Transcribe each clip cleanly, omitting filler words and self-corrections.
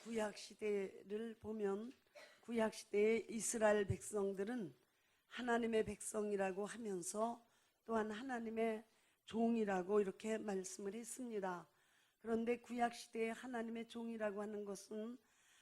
구약 시대를 보면 구약 시대의 이스라엘 백성들은 하나님의 백성이라고 하면서 또한 하나님의 종이라고 이렇게 말씀을 했습니다. 그런데 구약 시대의 하나님의 종이라고 하는 것은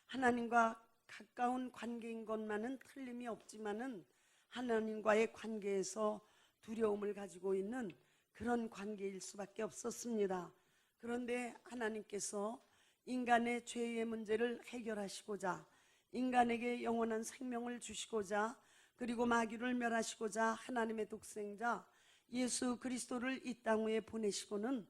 하나님과 가까운 관계인 것만은 틀림이 없지만은 하나님과의 관계에서 두려움을 가지고 있는 그런 관계일 수밖에 없었습니다. 그런데 하나님께서 인간의 죄의 문제를 해결하시고자, 인간에게 영원한 생명을 주시고자, 그리고 마귀를 멸하시고자 하나님의 독생자 예수 그리스도를 이 땅 위에 보내시고는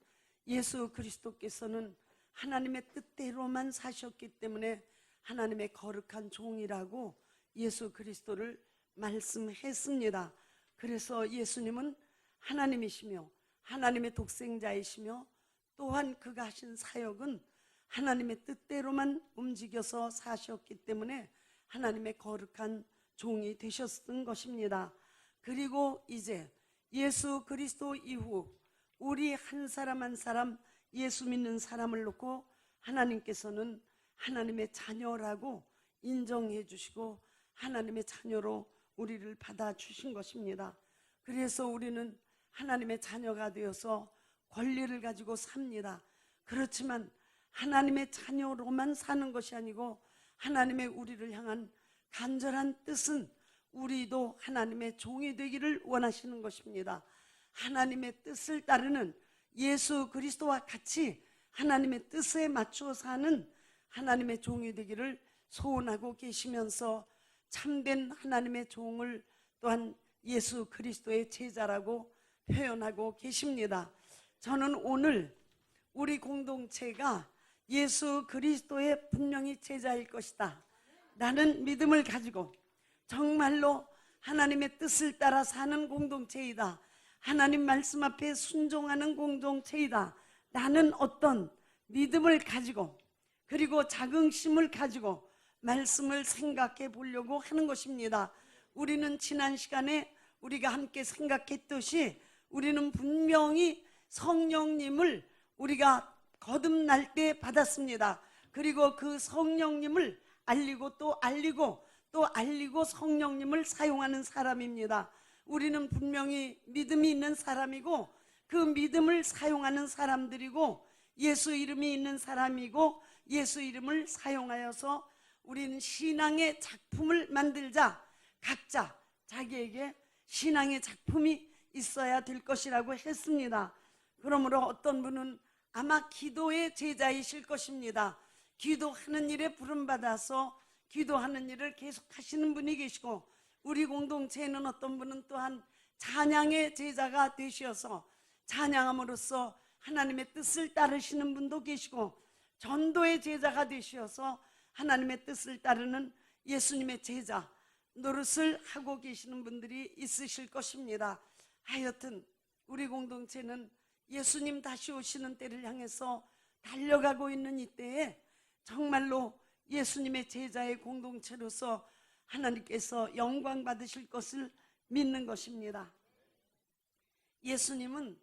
예수 그리스도께서는 하나님의 뜻대로만 사셨기 때문에 하나님의 거룩한 종이라고 예수 그리스도를 말씀했습니다. 그래서 예수님은 하나님이시며 하나님의 독생자이시며 또한 그가 하신 사역은 하나님의 뜻대로만 움직여서 사셨기 때문에 하나님의 거룩한 종이 되셨던 것입니다. 그리고 이제 예수 그리스도 이후 우리 한 사람 한 사람 예수 믿는 사람을 놓고 하나님께서는 하나님의 자녀라고 인정해 주시고 하나님의 자녀로 우리를 받아주신 것입니다. 그래서 우리는 하나님의 자녀가 되어서 권리를 가지고 삽니다. 그렇지만 하나님의 자녀로만 사는 것이 아니고 하나님의 우리를 향한 간절한 뜻은 우리도 하나님의 종이 되기를 원하시는 것입니다. 하나님의 뜻을 따르는 예수 그리스도와 같이 하나님의 뜻에 맞추어 사는 하나님의 종이 되기를 소원하고 계시면서 참된 하나님의 종을 또한 예수 그리스도의 제자라고 표현하고 계십니다. 저는 오늘 우리 공동체가 예수 그리스도의 분명히 제자일 것이다 라는 믿음을 가지고 정말로 하나님의 뜻을 따라 사는 공동체이다, 하나님 말씀 앞에 순종하는 공동체이다 라는 어떤 믿음을 가지고 그리고 자긍심을 가지고 말씀을 생각해 보려고 하는 것입니다. 우리는 지난 시간에 우리가 함께 생각했듯이 우리는 분명히 성령님을 우리가 거듭날 때 받았습니다. 그리고 그 성령님을 알리고 또 알리고 또 알리고 성령님을 사용하는 사람입니다. 우리는 분명히 믿음이 있는 사람이고 그 믿음을 사용하는 사람들이고 예수 이름이 있는 사람이고 예수 이름을 사용하여서 우리는 신앙의 작품을 만들자, 각자 자기에게 신앙의 작품이 있어야 될 것이라고 했습니다. 그러므로 어떤 분은 아마 기도의 제자이실 것입니다. 기도하는 일에 부름받아서 기도하는 일을 계속 하시는 분이 계시고, 우리 공동체에는 어떤 분은 또한 찬양의 제자가 되셔서 찬양함으로써 하나님의 뜻을 따르시는 분도 계시고, 전도의 제자가 되셔서 하나님의 뜻을 따르는 예수님의 제자 노릇을 하고 계시는 분들이 있으실 것입니다. 하여튼 우리 공동체는 예수님 다시 오시는 때를 향해서 달려가고 있는 이때에 정말로 예수님의 제자의 공동체로서 하나님께서 영광 받으실 것을 믿는 것입니다. 예수님은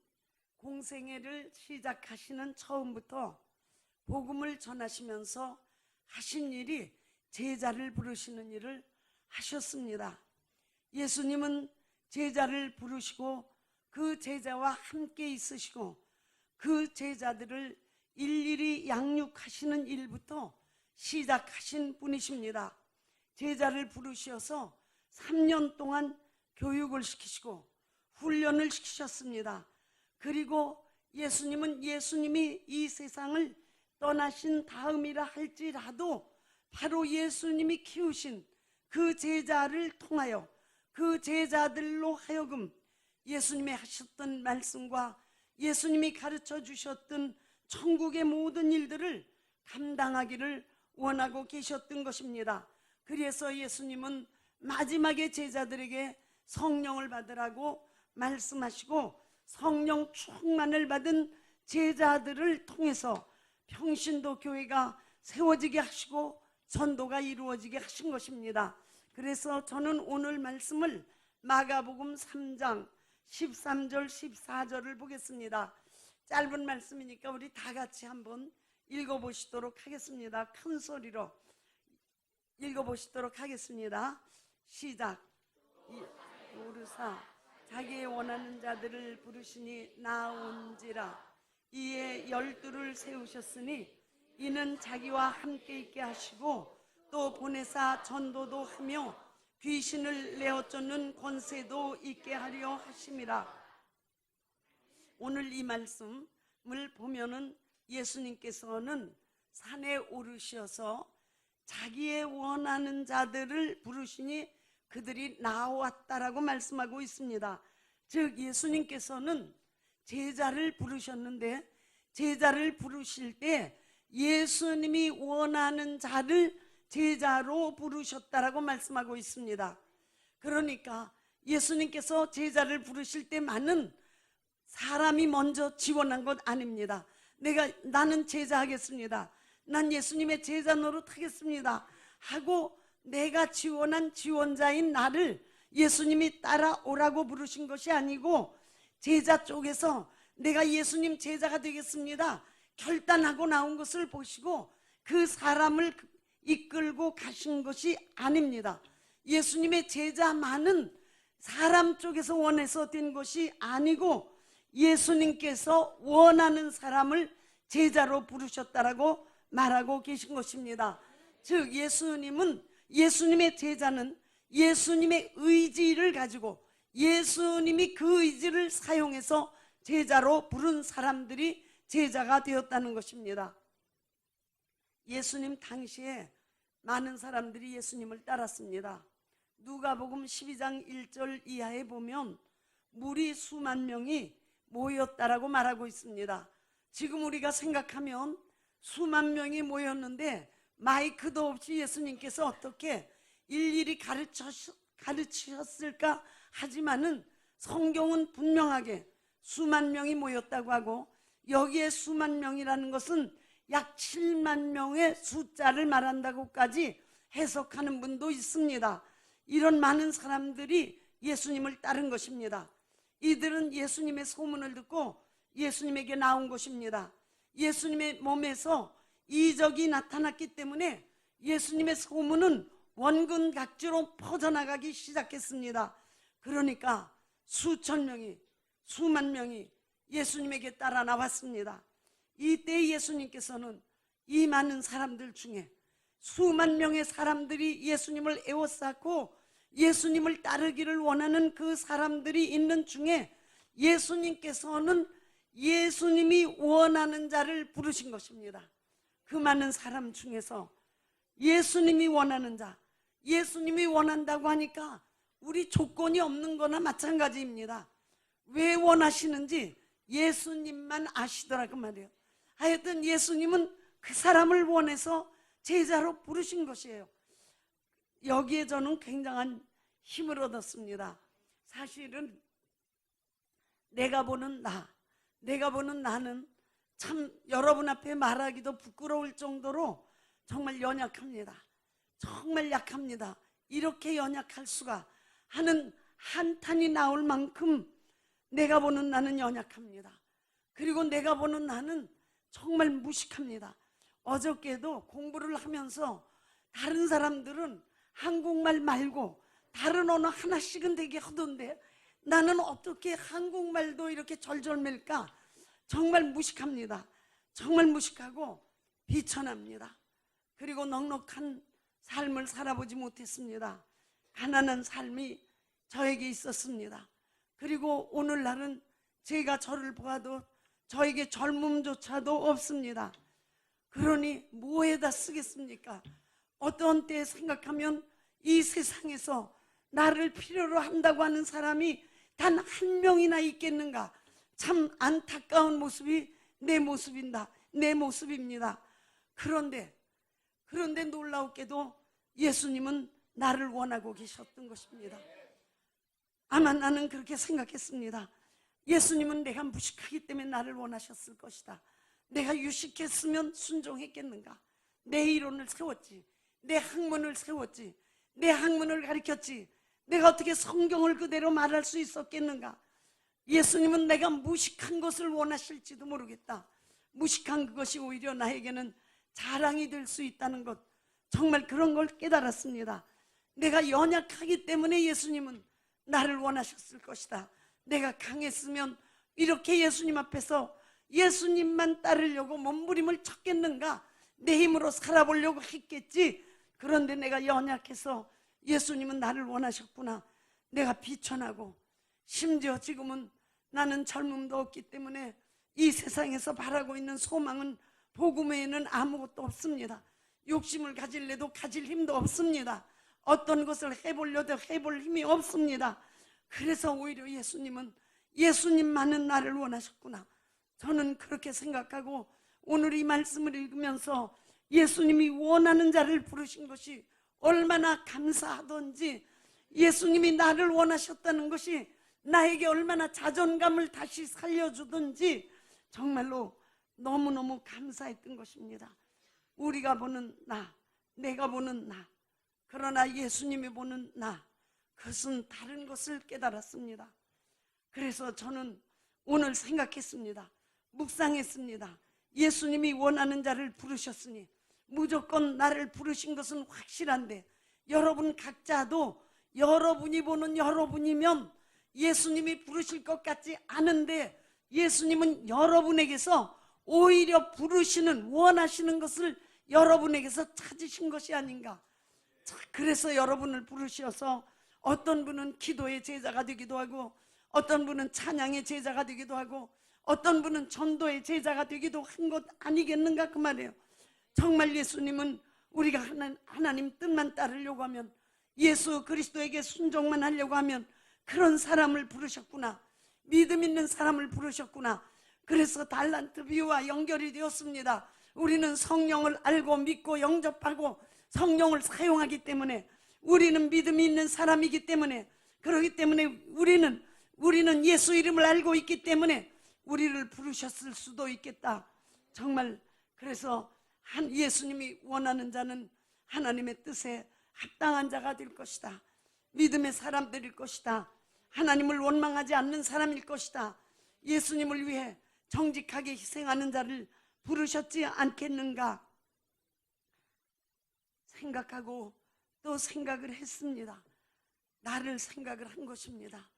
공생애를 시작하시는 처음부터 복음을 전하시면서 하신 일이 제자를 부르시는 일을 하셨습니다. 예수님은 제자를 부르시고 그 제자와 함께 있으시고 그 제자들을 일일이 양육하시는 일부터 시작하신 분이십니다. 제자를 부르셔서 3년 동안 교육을 시키시고 훈련을 시키셨습니다. 그리고 예수님은 예수님이 이 세상을 떠나신 다음이라 할지라도 바로 예수님이 키우신 그 제자를 통하여 그 제자들로 하여금 예수님이 하셨던 말씀과 예수님이 가르쳐 주셨던 천국의 모든 일들을 감당하기를 원하고 계셨던 것입니다. 그래서 예수님은 마지막에 제자들에게 성령을 받으라고 말씀하시고 성령 충만을 받은 제자들을 통해서 평신도 교회가 세워지게 하시고 전도가 이루어지게 하신 것입니다. 그래서 저는 오늘 말씀을 마가복음 3장 13절 14절을 보겠습니다. 짧은 말씀이니까 우리 다 같이 한번 읽어보시도록 하겠습니다. 큰 소리로 읽어보시도록 하겠습니다. 시작. 오르사 자기의 원하는 자들을 부르시니 나온지라. 이에 12를 세우셨으니 이는 자기와 함께 있게 하시고 또 보내사 전도도 하며 귀신을 내어 쫓는 권세도 있게 하려 하심이라. 오늘 이 말씀을 보면은 예수님께서는 산에 오르셔서 자기의 원하는 자들을 부르시니 그들이 나왔다라고 말씀하고 있습니다. 즉 예수님께서는 제자를 부르셨는데 제자를 부르실 때 예수님이 원하는 자를 제자로 부르셨다라고 말씀하고 있습니다. 그러니까 예수님께서 제자를 부르실 때 많은 사람이 먼저 지원한 것 아닙니다. 나는 제자 하겠습니다. 난 예수님의 제자 노릇하겠습니다 하고 내가 지원한 지원자인 나를 예수님이 따라오라고 부르신 것이 아니고 제자 쪽에서 내가 예수님 제자가 되겠습니다 결단하고 나온 것을 보시고 그 사람을 이끌고 가신 것이 아닙니다. 예수님의 제자만은 사람 쪽에서 원해서 된 것이 아니고 예수님께서 원하는 사람을 제자로 부르셨다라고 말하고 계신 것입니다. 즉 예수님은 예수님의 제자는 예수님의 의지를 가지고 예수님이 그 의지를 사용해서 제자로 부른 사람들이 제자가 되었다는 것입니다. 예수님 당시에 많은 사람들이 예수님을 따랐습니다. 누가복음 12장 1절 이하에 보면 무리 수만 명이 모였다라고 말하고 있습니다. 지금 우리가 생각하면 수만 명이 모였는데 마이크도 없이 예수님께서 어떻게 일일이 가르치셨을까 하지만은 성경은 분명하게 수만 명이 모였다고 하고 여기에 수만 명이라는 것은 약 7만 명의 숫자를 말한다고까지 해석하는 분도 있습니다. 이런 많은 사람들이 예수님을 따른 것입니다. 이들은 예수님의 소문을 듣고 예수님에게 나온 것입니다. 예수님의 몸에서 이적이 나타났기 때문에 예수님의 소문은 원근 각지로 퍼져나가기 시작했습니다. 그러니까 수천 명이 수만 명이 예수님에게 따라 나왔습니다. 이때 예수님께서는 이 많은 사람들 중에 수만 명의 사람들이 예수님을 에워싸고 예수님을 따르기를 원하는 그 사람들이 있는 중에 예수님께서는 예수님이 원하는 자를 부르신 것입니다. 그 많은 사람 중에서 예수님이 원하는 자, 예수님이 원한다고 하니까 우리 조건이 없는 거나 마찬가지입니다. 왜 원하시는지 예수님만 아시더라고 말이에요. 하여튼 예수님은 그 사람을 원해서 제자로 부르신 것이에요. 여기에 저는 굉장한 힘을 얻었습니다. 사실은 내가 보는 나는 참 여러분 앞에 말하기도 부끄러울 정도로 정말 연약합니다. 정말 약합니다. 이렇게 연약할 수가 하는 한탄이 나올 만큼 내가 보는 나는 연약합니다. 그리고 내가 보는 나는 정말 무식합니다. 어저께도 공부를 하면서 다른 사람들은 한국말 말고 다른 언어 하나씩은 되게 하던데 나는 어떻게 한국말도 이렇게 절절맬까? 정말 무식합니다. 정말 무식하고 비천합니다. 그리고 넉넉한 삶을 살아보지 못했습니다. 가난한 삶이 저에게 있었습니다. 그리고 오늘날은 제가 저를 보아도 저에게 젊음조차도 없습니다. 그러니 뭐에다 쓰겠습니까? 어떤 때에 생각하면 이 세상에서 나를 필요로 한다고 하는 사람이 단 한 명이나 있겠는가? 참 안타까운 모습이 내 모습입니다. 그런데 놀라웠게도 예수님은 나를 원하고 계셨던 것입니다. 아마 나는 그렇게 생각했습니다. 예수님은 내가 무식하기 때문에 나를 원하셨을 것이다. 내가 유식했으면 순종했겠는가? 내 이론을 세웠지, 내 학문을 세웠지, 내 학문을 가르쳤지, 내가 어떻게 성경을 그대로 말할 수 있었겠는가? 예수님은 내가 무식한 것을 원하실지도 모르겠다. 무식한 그것이 오히려 나에게는 자랑이 될 수 있다는 것, 정말 그런 걸 깨달았습니다. 내가 연약하기 때문에 예수님은 나를 원하셨을 것이다. 내가 강했으면 이렇게 예수님 앞에서 예수님만 따르려고 몸부림을 쳤겠는가? 내 힘으로 살아보려고 했겠지. 그런데 내가 연약해서 예수님은 나를 원하셨구나. 내가 비천하고, 심지어 지금은 나는 젊음도 없기 때문에 이 세상에서 바라고 있는 소망은 복음 외에는 아무것도 없습니다. 욕심을 가질래도 가질 힘도 없습니다. 어떤 것을 해보려도 해볼 힘이 없습니다. 그래서 오히려 예수님은 예수님만은 나를 원하셨구나. 저는 그렇게 생각하고 오늘 이 말씀을 읽으면서 예수님이 원하는 자를 부르신 것이 얼마나 감사하던지, 예수님이 나를 원하셨다는 것이 나에게 얼마나 자존감을 다시 살려주던지 정말로 너무너무 감사했던 것입니다. 우리가 보는 나, 내가 보는 나, 그러나 예수님이 보는 나, 그것은 다른 것을 깨달았습니다. 그래서 저는 오늘 생각했습니다. 묵상했습니다. 예수님이 원하는 자를 부르셨으니 무조건 나를 부르신 것은 확실한데, 여러분 각자도 여러분이 보는 여러분이면 예수님이 부르실 것 같지 않은데, 예수님은 여러분에게서 오히려 부르시는, 원하시는 것을 여러분에게서 찾으신 것이 아닌가. 그래서 여러분을 부르셔서 어떤 분은 기도의 제자가 되기도 하고, 어떤 분은 찬양의 제자가 되기도 하고, 어떤 분은 전도의 제자가 되기도 한 것 아니겠는가 그 말이에요. 정말 예수님은 우리가 하나님 뜻만 따르려고 하면, 예수 그리스도에게 순종만 하려고 하면 그런 사람을 부르셨구나. 믿음 있는 사람을 부르셨구나. 그래서 달란트 비유와 연결이 되었습니다. 우리는 성령을 알고 믿고 영접하고 성령을 사용하기 때문에, 우리는 믿음이 있는 사람이기 때문에, 그렇기 때문에 우리는 예수 이름을 알고 있기 때문에 우리를 부르셨을 수도 있겠다. 정말 그래서 예수님이 원하는 자는 하나님의 뜻에 합당한 자가 될 것이다. 믿음의 사람들일 것이다. 하나님을 원망하지 않는 사람일 것이다. 예수님을 위해 정직하게 희생하는 자를 부르셨지 않겠는가 생각하고 또 생각을 했습니다. 나를 생각을 한 것입니다.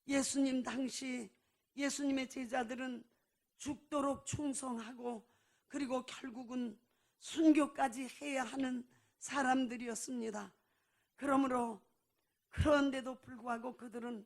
예수님 당시 예수님의 제자들은 죽도록 충성하고, 그리고 결국은 순교까지 해야 하는 사람들이었습니다. 그러므로 그런데도 불구하고 그들은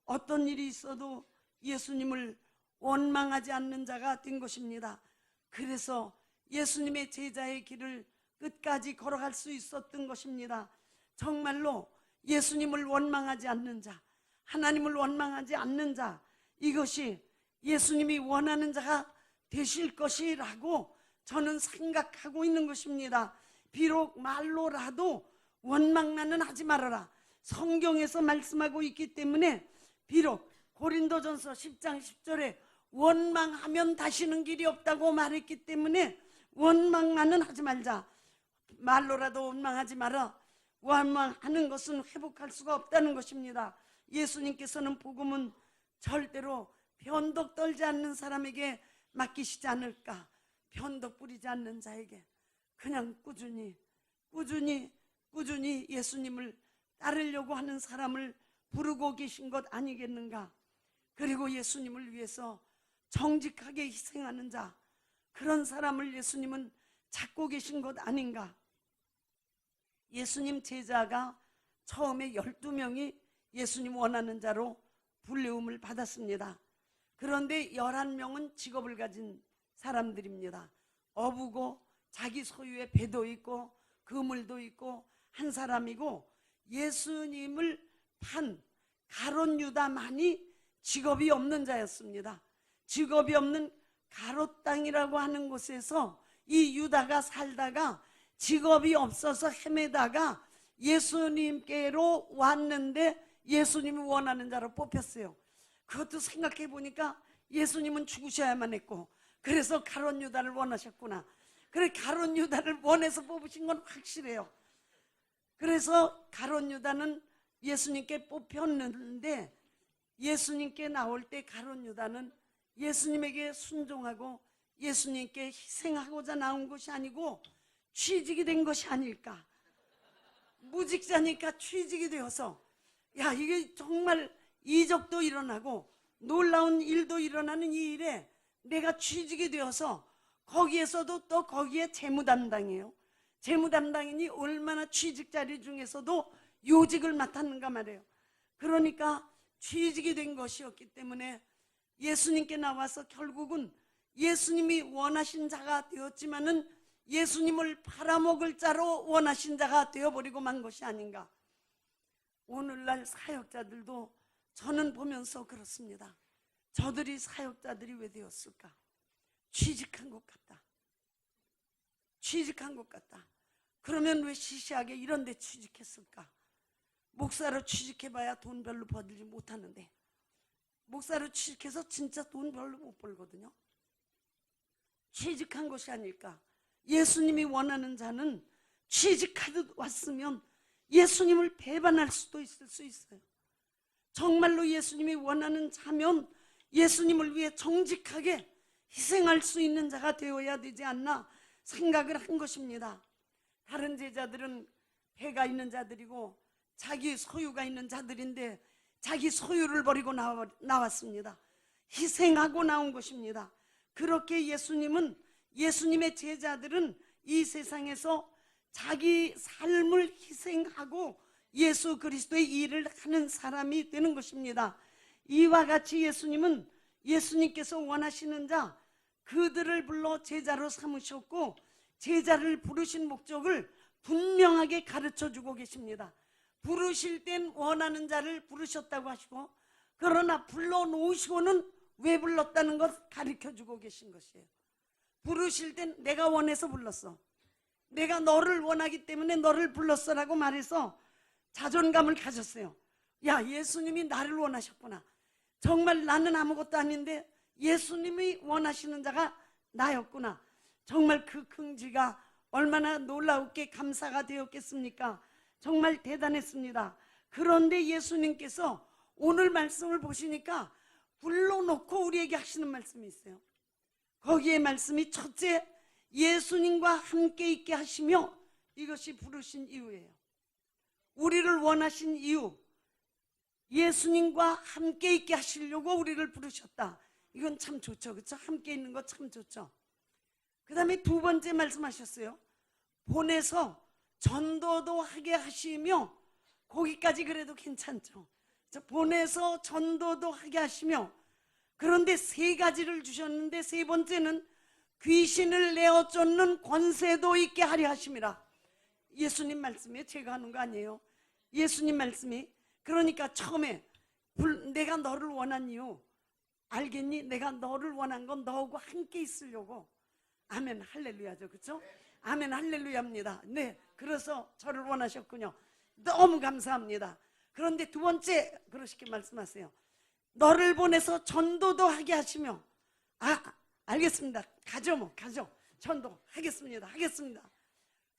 어떤 일이 있어도 예수님을 원망하지 않는 자가 된 것입니다. 그래서 예수님의 제자의 길을 끝까지 걸어갈 수 있었던 것입니다. 정말로 예수님을 원망하지 않는 자, 하나님을 원망하지 않는 자, 이것이 예수님이 원하는 자가 되실 것이라고 저는 생각하고 있는 것입니다. 비록 말로라도 원망만은 하지 말아라, 성경에서 말씀하고 있기 때문에, 비록 고린도전서 10장 10절에 원망하면 다시는 길이 없다고 말했기 때문에 원망만은 하지 말자. 말로라도 원망하지 마라. 원망하는 것은 회복할 수가 없다는 것입니다. 예수님께서는 복음은 절대로 변덕 떨지 않는 사람에게 맡기시지 않을까. 변덕 부리지 않는 자에게 그냥 꾸준히 예수님을 따르려고 하는 사람을 부르고 계신 것 아니겠는가. 그리고 예수님을 위해서 정직하게 희생하는 자, 그런 사람을 예수님은 찾고 계신 것 아닌가. 예수님 제자가 처음에 12명이 예수님 원하는 자로 불리움을 받았습니다. 그런데 11명은 직업을 가진 사람들입니다. 어부고 자기 소유의 배도 있고 그물도 있고 한 사람이고, 예수님을 판 가롯 유다만이 직업이 없는 자였습니다. 직업이 없는 가롯 땅이라고 하는 곳에서 이 유다가 살다가 직업이 없어서 헤매다가 예수님께로 왔는데 예수님이 원하는 자로 뽑혔어요. 그것도 생각해 보니까 예수님은 죽으셔야만 했고, 그래서 가롯 유다를 원하셨구나. 그래, 가롯 유다를 원해서 뽑으신 건 확실해요. 그래서 가롯 유다는 예수님께 뽑혔는데, 예수님께 나올 때 가롯 유다는 예수님에게 순종하고 예수님께 희생하고자 나온 것이 아니고 취직이 된 것이 아닐까. 무직자니까 취직이 되어서 야, 이게 정말 이적도 일어나고 놀라운 일도 일어나는 이 일에 내가 취직이 되어서 거기에서도 또 거기에 재무 담당이에요. 재무 담당이니 얼마나 취직 자리 중에서도 요직을 맡았는가 말이에요. 그러니까 취직이 된 것이었기 때문에 예수님께 나와서 결국은 예수님이 원하신 자가 되었지만은 예수님을 팔아먹을 자로 원하신 자가 되어버리고 만 것이 아닌가. 오늘날 사역자들도 저는 보면서 그렇습니다. 저들이 사역자들이 왜 되었을까? 취직한 것 같다. 취직한 것 같다. 그러면 왜 시시하게 이런 데 취직했을까? 목사로 취직해봐야 돈 별로 벌지 못하는데, 목사로 취직해서 진짜 돈 별로 못 벌거든요. 취직한 것이 아닐까. 예수님이 원하는 자는 취직하듯 왔으면 예수님을 배반할 수도 있을 수 있어요. 정말로 예수님이 원하는 자면 예수님을 위해 정직하게 희생할 수 있는 자가 되어야 되지 않나 생각을 한 것입니다. 다른 제자들은 배가 있는 자들이고 자기 소유가 있는 자들인데 자기 소유를 버리고 나왔습니다. 희생하고 나온 것입니다. 그렇게 예수님의 제자들은 이 세상에서 자기 삶을 희생하고 예수 그리스도의 일을 하는 사람이 되는 것입니다. 이와 같이 예수님께서 원하시는 자 그들을 불러 제자로 삼으셨고 제자를 부르신 목적을 분명하게 가르쳐 주고 계십니다. 부르실 땐 원하는 자를 부르셨다고 하시고, 그러나 불러놓으시고는 왜 불렀다는 것 가르쳐 주고 계신 것이에요. 부르실 땐 내가 원해서 불렀어, 내가 너를 원하기 때문에 너를 불렀어라고 말해서 자존감을 가졌어요. 야, 예수님이 나를 원하셨구나. 정말 나는 아무것도 아닌데 예수님이 원하시는 자가 나였구나. 정말 그 긍지가 얼마나 놀라웠게 감사가 되었겠습니까? 정말 대단했습니다. 그런데 예수님께서 오늘 말씀을 보시니까 불러놓고 우리에게 하시는 말씀이 있어요. 거기에 말씀이 첫째, 예수님과 함께 있게 하시며, 이것이 부르신 이유예요. 우리를 원하신 이유, 예수님과 함께 있게 하시려고 우리를 부르셨다. 이건 참 좋죠. 그렇죠? 함께 있는 거 참 좋죠. 그 다음에 두 번째 말씀하셨어요. 보내서 전도도 하게 하시며, 거기까지 그래도 괜찮죠. 보내서 전도도 하게 하시며, 그런데 세 가지를 주셨는데 세 번째는 귀신을 내어 쫓는 권세도 있게 하려 하심이라. 예수님 말씀에 제가 하는 거 아니에요. 예수님 말씀이. 그러니까 처음에 내가 너를 원한 이유 알겠니? 내가 너를 원한 건 너하고 함께 있으려고. 아멘 할렐루야죠. 그렇죠? 아멘 할렐루야입니다. 네, 그래서 저를 원하셨군요. 너무 감사합니다. 그런데 두 번째 그러시게 말씀하세요. 너를 보내서 전도도 하게 하시며. 알겠습니다. 가죠 뭐, 가죠. 전도 하겠습니다.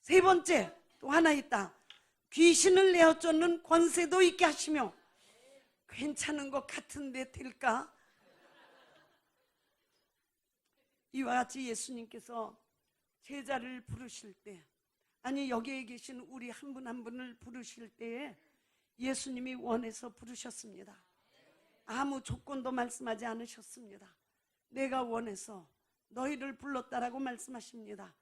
세 번째 또 하나 있다. 귀신을 내어 쫓는 권세도 있게 하시며. 괜찮은 것 같은데 될까? 이와 같이 예수님께서 제자를 부르실 때, 아니 여기에 계신 우리 한 분 한 분을 부르실 때에 예수님이 원해서 부르셨습니다. 아무 조건도 말씀하지 않으셨습니다. 내가 원해서 너희를 불렀다라고 말씀하십니다.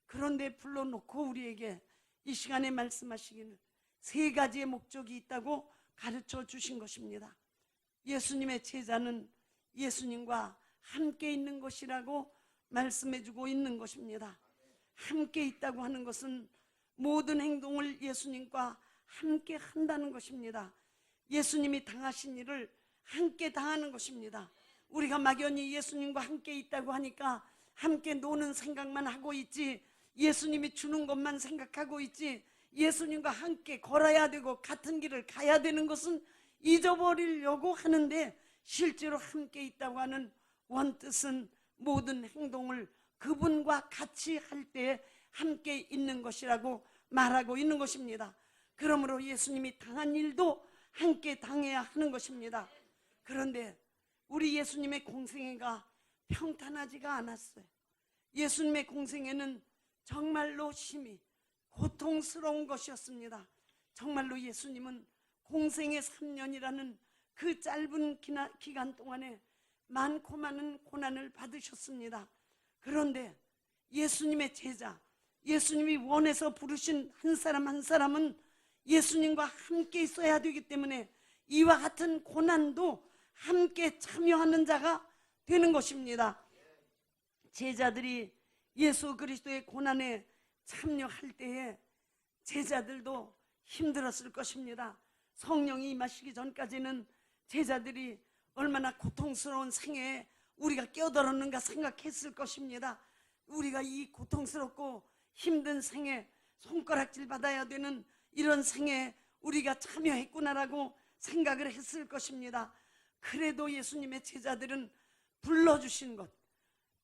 그런데 불러놓고 우리에게 이 시간에 말씀하시기는 세 가지의 목적이 있다고 가르쳐 주신 것입니다. 예수님의 제자는 예수님과 함께 있는 것이라고 말씀해 주고 있는 것입니다. 함께 있다고 하는 것은 모든 행동을 예수님과 함께 한다는 것입니다. 예수님이 당하신 일을 함께 당하는 것입니다. 우리가 막연히 예수님과 함께 있다고 하니까 함께 노는 생각만 하고 있지, 예수님이 주는 것만 생각하고 있지, 예수님과 함께 걸어야 되고 같은 길을 가야 되는 것은 잊어버리려고 하는데, 실제로 함께 있다고 하는 원뜻은 모든 행동을 그분과 같이 할 때 함께 있는 것이라고 말하고 있는 것입니다. 그러므로 예수님이 당한 일도 함께 당해야 하는 것입니다. 그런데 우리 예수님의 공생애가 평탄하지가 않았어요. 예수님의 공생애는 정말로 심히 고통스러운 것이었습니다. 정말로 예수님은 공생의 3년이라는 그 짧은 기간 동안에 많고 많은 고난을 받으셨습니다. 그런데 예수님의 제자, 예수님이 원해서 부르신 한 사람 한 사람은 예수님과 함께 있어야 되기 때문에 이와 같은 고난도 함께 참여하는 자가 되는 것입니다. 제자들이 예수 그리스도의 고난에 참여할 때에 제자들도 힘들었을 것입니다. 성령이 임하시기 전까지는 제자들이 얼마나 고통스러운 생애에 우리가 끼어들었는가 생각했을 것입니다. 우리가 이 고통스럽고 힘든 생애, 손가락질 받아야 되는 이런 생애에 우리가 참여했구나라고 생각을 했을 것입니다. 그래도 예수님의 제자들은 불러주신 것,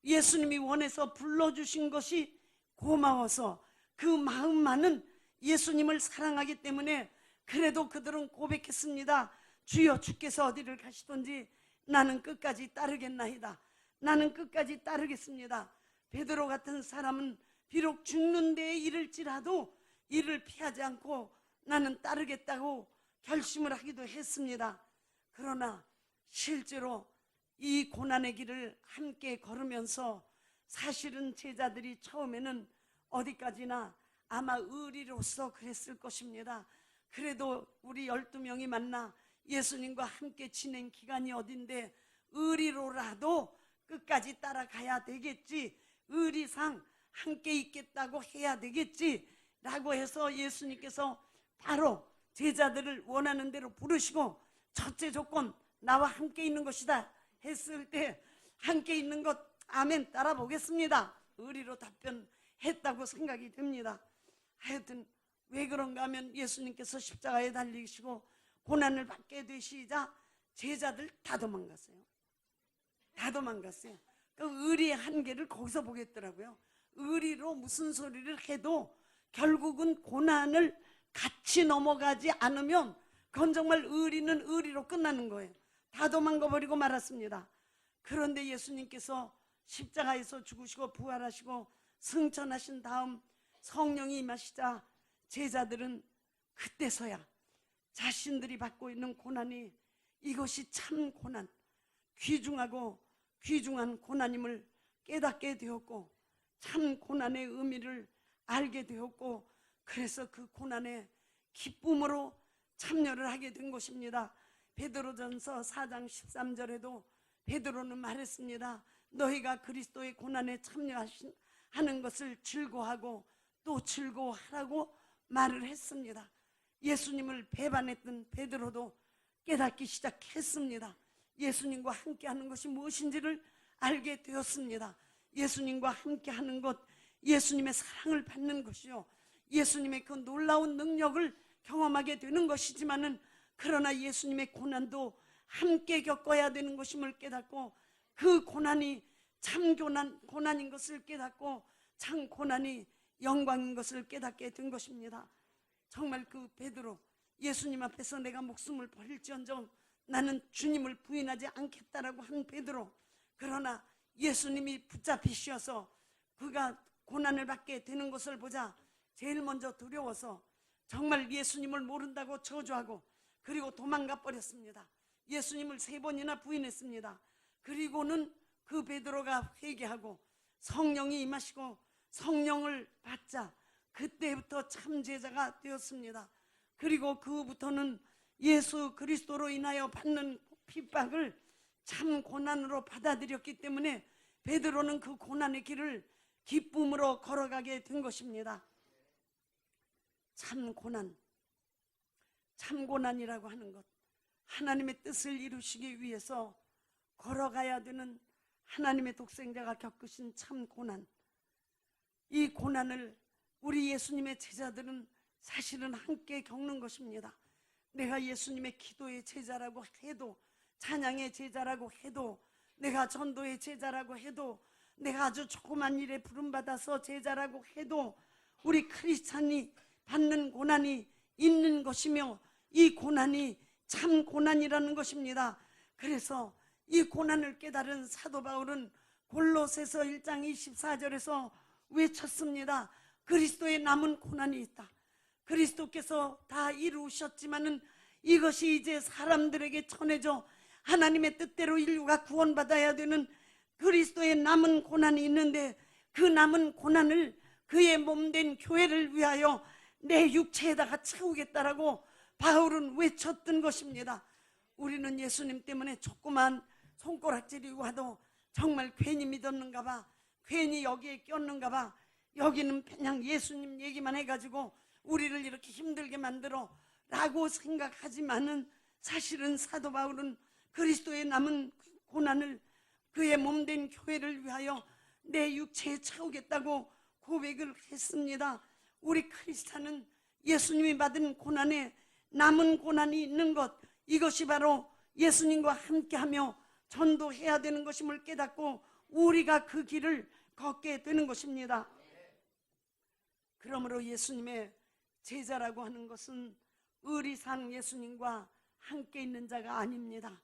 예수님이 원해서 불러주신 것이 고마워서 그 마음만은 예수님을 사랑하기 때문에 그래도 그들은 고백했습니다. 주여, 주께서 어디를 가시든지 나는 끝까지 따르겠나이다. 나는 끝까지 따르겠습니다. 베드로 같은 사람은 비록 죽는 데에 이를지라도 이를 피하지 않고 나는 따르겠다고 결심을 하기도 했습니다. 그러나 실제로 이 고난의 길을 함께 걸으면서 사실은 제자들이 처음에는 어디까지나 아마 의리로서 그랬을 것입니다. 그래도 우리 12명이 만나 예수님과 함께 지낸 기간이 어딘데 의리로라도 끝까지 따라가야 되겠지, 의리상 함께 있겠다고 해야 되겠지 라고 해서 예수님께서 바로 제자들을 원하는 대로 부르시고 첫째 조건, 나와 함께 있는 것이다 했을 때 함께 있는 것 아멘 따라 보겠습니다. 의리로 답변했다고 생각이 됩니다. 하여튼 왜 그런가 하면 예수님께서 십자가에 달리시고 고난을 받게 되시자 제자들 다 도망갔어요. 다 도망갔어요. 그 의리의 한계를 거기서 보겠더라고요. 의리로 무슨 소리를 해도 결국은 고난을 같이 넘어가지 않으면 그건 정말 의리는 의리로 끝나는 거예요. 다 도망가 버리고 말았습니다. 그런데 예수님께서 십자가에서 죽으시고 부활하시고 승천하신 다음 성령이 임하시자 제자들은 그때서야 자신들이 받고 있는 고난이 이것이 참 고난, 귀중하고 귀중한 고난임을 깨닫게 되었고 참 고난의 의미를 알게 되었고 그래서 그 고난에 기쁨으로 참여를 하게 된 것입니다. 베드로전서 4장 13절에도 베드로는 말했습니다. 너희가 그리스도의 고난에 참여하는 것을 즐거워하고 또 즐거워하라고 말을 했습니다. 예수님을 배반했던 베드로도 깨닫기 시작했습니다. 예수님과 함께하는 것이 무엇인지를 알게 되었습니다. 예수님과 함께하는 것, 예수님의 사랑을 받는 것이요, 예수님의 그 놀라운 능력을 경험하게 되는 것이지만은 그러나 예수님의 고난도 함께 겪어야 되는 것임을 깨닫고 그 고난이 참 고난인 것을 깨닫고 참 고난이 영광인 것을 깨닫게 된 것입니다. 정말 그 베드로, 예수님 앞에서 내가 목숨을 버릴지언정 나는 주님을 부인하지 않겠다라고 한 베드로, 그러나 예수님이 붙잡히셔서 그가 고난을 받게 되는 것을 보자 제일 먼저 두려워서 정말 예수님을 모른다고 저주하고 그리고 도망가 버렸습니다. 예수님을 3번이나 부인했습니다. 그리고는 그 베드로가 회개하고 성령이 임하시고 성령을 받자 그때부터 참 제자가 되었습니다. 그리고 그부터는 예수 그리스도로 인하여 받는 핍박을 참 고난으로 받아들였기 때문에 베드로는 그 고난의 길을 기쁨으로 걸어가게 된 것입니다. 참 고난이라고 하는 것, 하나님의 뜻을 이루시기 위해서 걸어가야 되는 하나님의 독생자가 겪으신 참 고난, 이 고난을 우리 예수님의 제자들은 사실은 함께 겪는 것입니다. 내가 예수님의 기도의 제자라고 해도, 찬양의 제자라고 해도, 내가 전도의 제자라고 해도, 내가 아주 조그만 일에 부름받아서 제자라고 해도 우리 크리스찬이 받는 고난이 있는 것이며 이 고난이 참 고난이라는 것입니다. 그래서 이 고난을 깨달은 사도 바울은 골로새서 1장 24절에서 외쳤습니다. 그리스도의 남은 고난이 있다. 그리스도께서 다 이루셨지만은 이것이 이제 사람들에게 전해져 하나님의 뜻대로 인류가 구원받아야 되는 그리스도의 남은 고난이 있는데, 그 남은 고난을 그의 몸된 교회를 위하여 내 육체에다가 채우겠다라고 바울은 외쳤던 것입니다. 우리는 예수님 때문에 조그만 손가락질이 와도 정말 괜히 믿었는가 봐, 괜히 여기에 꼈는가 봐, 여기는 그냥 예수님 얘기만 해가지고 우리를 이렇게 힘들게 만들어 라고 생각하지만은, 사실은 사도 바울은 그리스도의 남은 고난을 그의 몸된 교회를 위하여 내 육체에 채우겠다고 고백을 했습니다. 우리 크리스찬은 예수님이 받은 고난에 남은 고난이 있는 것, 이것이 바로 예수님과 함께하며 전도해야 되는 것임을 깨닫고 우리가 그 길을 걷게 되는 것입니다. 그러므로 예수님의 제자라고 하는 것은 의리상 예수님과 함께 있는 자가 아닙니다.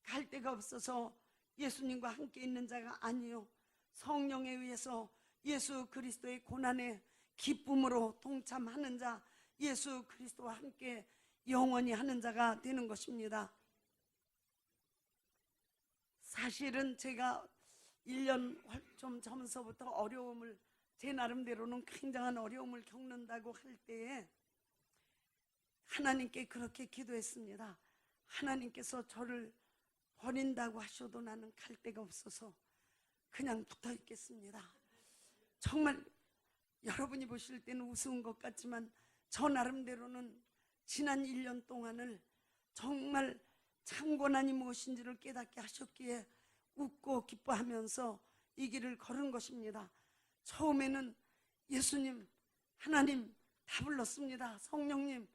갈 데가 없어서 예수님과 함께 있는 자가 아니요, 성령에 의해서 예수 그리스도의 고난에 기쁨으로 동참하는 자, 예수 그리스도와 함께 영원히 하는 자가 되는 것입니다. 사실은 제가 1년 좀 전서부터 어려움을, 제 나름대로는 굉장한 어려움을 겪는다고 할 때에 하나님께 그렇게 기도했습니다. 하나님께서 저를 버린다고 하셔도 나는 갈 데가 없어서 그냥 붙어 있겠습니다. 정말 여러분이 보실 때는 우스운 것 같지만 저 나름대로는 지난 1년 동안을 정말 참고난이 무엇인지를 깨닫게 하셨기에 웃고 기뻐하면서 이 길을 걸은 것입니다. 처음에는 예수님, 하나님 다 불렀습니다. 성령님,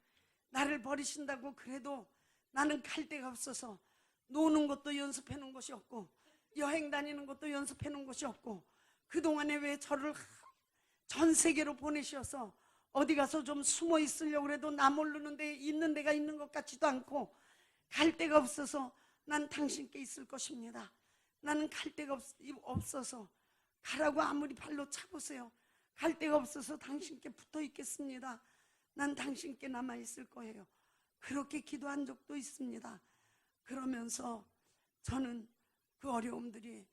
나를 버리신다고 그래도 나는 갈 데가 없어서 노는 것도 연습해 놓은 것이 없고 여행 다니는 것도 연습해 놓은 것이 없고, 그동안에 왜 저를 전 세계로 보내셔서 어디 가서 좀 숨어 있으려고 해도 나 모르는 데 있는 데가 있는 것 같지도 않고, 갈 데가 없어서 난 당신께 있을 것입니다. 나는 갈 데가 없어서 가라고 아무리 발로 차보세요. 갈 데가 없어서 당신께 붙어 있겠습니다. 난 당신께 남아 있을 거예요. 그렇게 기도한 적도 있습니다. 그러면서 저는 그 어려움들이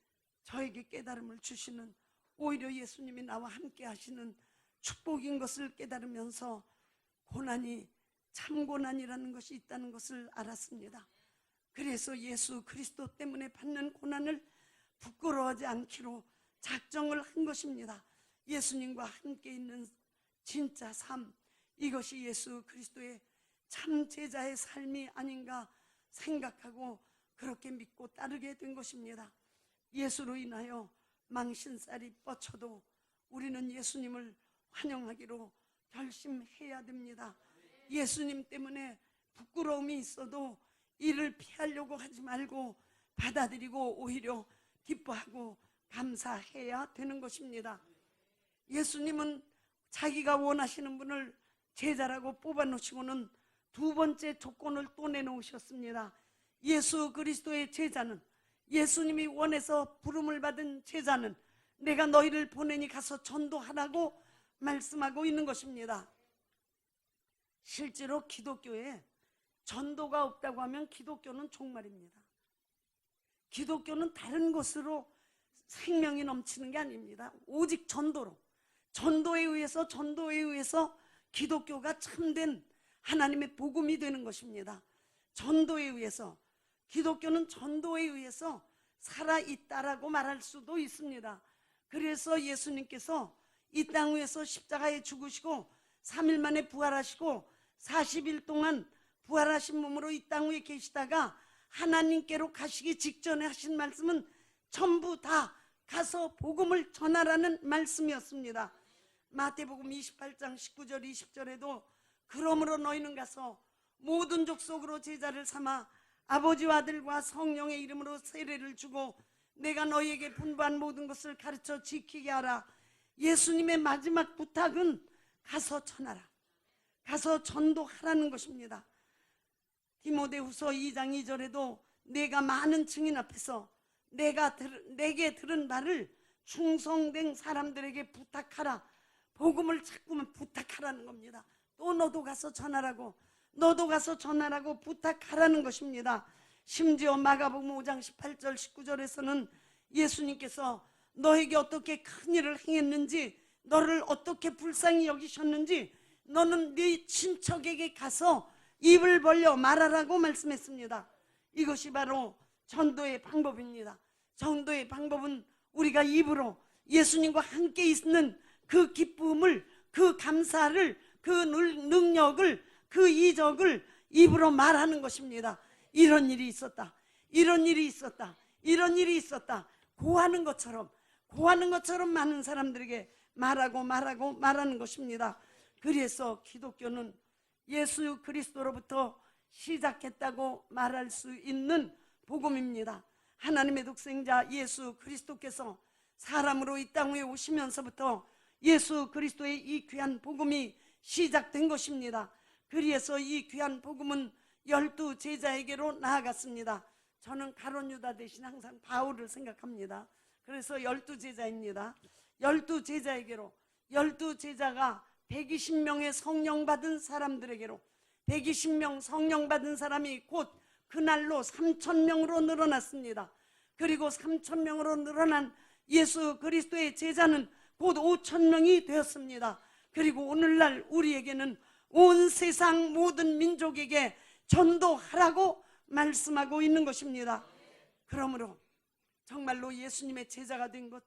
저에게 깨달음을 주시는, 오히려 예수님이 나와 함께 하시는 축복인 것을 깨달으면서 고난이 참 고난이라는 것이 있다는 것을 알았습니다. 그래서 예수 그리스도 때문에 받는 고난을 부끄러워하지 않기로 작정을 한 것입니다. 예수님과 함께 있는 진짜 삶, 이것이 예수 그리스도의 참 제자의 삶이 아닌가 생각하고 그렇게 믿고 따르게 된 것입니다. 예수로 인하여 망신살이 뻗쳐도 우리는 예수님을 환영하기로 결심해야 됩니다. 예수님 때문에 부끄러움이 있어도 이를 피하려고 하지 말고 받아들이고 오히려 기뻐하고 감사해야 되는 것입니다. 예수님은 자기가 원하시는 분을 제자라고 뽑아놓으시고는 두 번째 조건을 또 내놓으셨습니다. 예수 그리스도의 제자는, 예수님이 원해서 부름을 받은 제자는 내가 너희를 보내니 가서 전도하라고 말씀하고 있는 것입니다. 실제로 기독교에 전도가 없다고 하면 기독교는 종말입니다. 기독교는 다른 것으로 생명이 넘치는 게 아닙니다. 오직 전도로, 전도에 의해서 기독교가 참된 하나님의 복음이 되는 것입니다. 전도에 의해서, 기독교는 전도에 의해서 살아있다라고 말할 수도 있습니다. 그래서 예수님께서 이 땅 위에서 십자가에 죽으시고 3일 만에 부활하시고 40일 동안 부활하신 몸으로 이 땅 위에 계시다가 하나님께로 가시기 직전에 하신 말씀은 전부 다 가서 복음을 전하라는 말씀이었습니다. 마태복음 28장 19절 20절에도 그러므로 너희는 가서 모든 족속으로 제자를 삼아 아버지와 아들과 성령의 이름으로 세례를 주고 내가 너희에게 분부한 모든 것을 가르쳐 지키게 하라. 예수님의 마지막 부탁은 가서 전하라, 가서 전도하라는 것입니다. 디모데후서 2장 2절에도 내가 많은 증인 앞에서 내게 들은 말을 충성된 사람들에게 부탁하라. 복음을 자꾸만 부탁하라는 겁니다. 또 너도 가서 전하라고, 너도 가서 전하라고 부탁하라는 것입니다. 심지어 마가복음 5장 18절 19절에서는 예수님께서 너에게 어떻게 큰 일을 행했는지, 너를 어떻게 불쌍히 여기셨는지 너는 네 친척에게 가서 입을 벌려 말하라고 말씀했습니다. 이것이 바로 전도의 방법입니다. 전도의 방법은 우리가 입으로 예수님과 함께 있는 그 기쁨을, 그 감사를, 그 능력을, 그 이적을 입으로 말하는 것입니다. 이런 일이 있었다, 이런 일이 있었다, 이런 일이 있었다, 고하는 것처럼 많은 사람들에게 말하는 것입니다. 그래서 기독교는 예수 그리스도로부터 시작했다고 말할 수 있는 복음입니다. 하나님의 독생자 예수 그리스도께서 사람으로 이 땅 위에 오시면서부터 예수 그리스도의 이 귀한 복음이 시작된 것입니다. 그래서 이 귀한 복음은 12 제자에게로 나아갔습니다. 저는 가룟 유다 대신 항상 바울을 생각합니다. 그래서 12 제자입니다. 12 제자에게로, 12 제자가 120명의 성령 받은 사람들에게로, 120명 성령 받은 사람이 곧 그날로 3,000명으로 늘어났습니다. 그리고 3,000명으로 늘어난 예수 그리스도의 제자는 곧 5,000명이 되었습니다. 그리고 오늘날 우리에게는 온 세상 모든 민족에게 전도하라고 말씀하고 있는 것입니다. 그러므로 정말로 예수님의 제자가 된 것,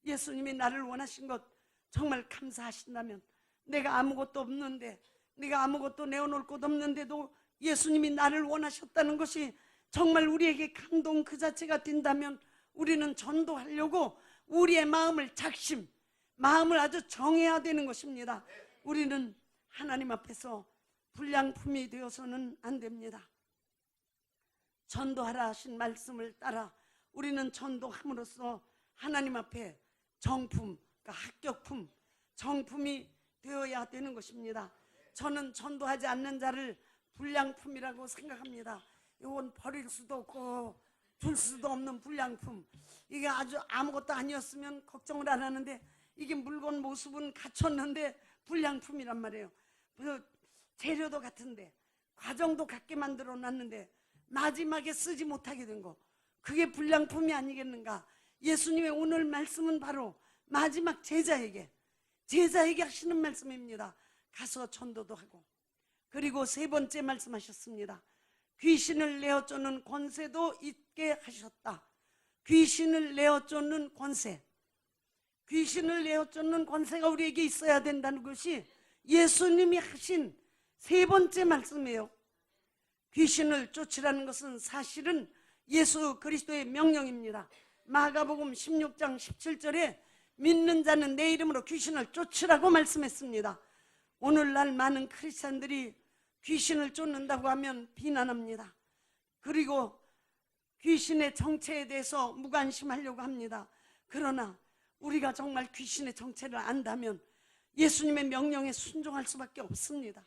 예수님이 나를 원하신 것 정말 감사하신다면, 내가 아무것도 없는데, 내가 아무것도 내어놓을 곳 없는데도 예수님이 나를 원하셨다는 것이 정말 우리에게 감동 그 자체가 된다면, 우리는 전도하려고 우리의 마음을 마음을 아주 정해야 되는 것입니다. 우리는 하나님 앞에서 불량품이 되어서는 안 됩니다. 전도하라 하신 말씀을 따라 우리는 전도함으로써 하나님 앞에 정품, 그러니까 합격품, 정품이 되어야 되는 것입니다. 저는 전도하지 않는 자를 불량품이라고 생각합니다. 이건 버릴 수도 없고 줄 수도 없는 불량품, 이게 아주 아무것도 아니었으면 걱정을 안 하는데, 이게 물건 모습은 갖췄는데 불량품이란 말이에요. 그 재료도 같은데, 과정도 같게 만들어 놨는데 마지막에 쓰지 못하게 된 거, 그게 불량품이 아니겠는가. 예수님의 오늘 말씀은 바로 마지막 제자에게 하시는 말씀입니다. 가서 전도도 하고, 그리고 세 번째 말씀하셨습니다. 귀신을 내어 쫓는 권세도 있게 하셨다. 귀신을 내어 쫓는 권세, 귀신을 내어 쫓는 권세가 우리에게 있어야 된다는 것이 예수님이 하신 세 번째 말씀이에요. 귀신을 쫓으라는 것은 사실은 예수 그리스도의 명령입니다. 마가복음 16장 17절에 믿는 자는 내 이름으로 귀신을 쫓으라고 말씀했습니다. 오늘날 많은 크리스찬들이 귀신을 쫓는다고 하면 비난합니다. 그리고 귀신의 정체에 대해서 무관심하려고 합니다. 그러나 우리가 정말 귀신의 정체를 안다면 예수님의 명령에 순종할 수밖에 없습니다.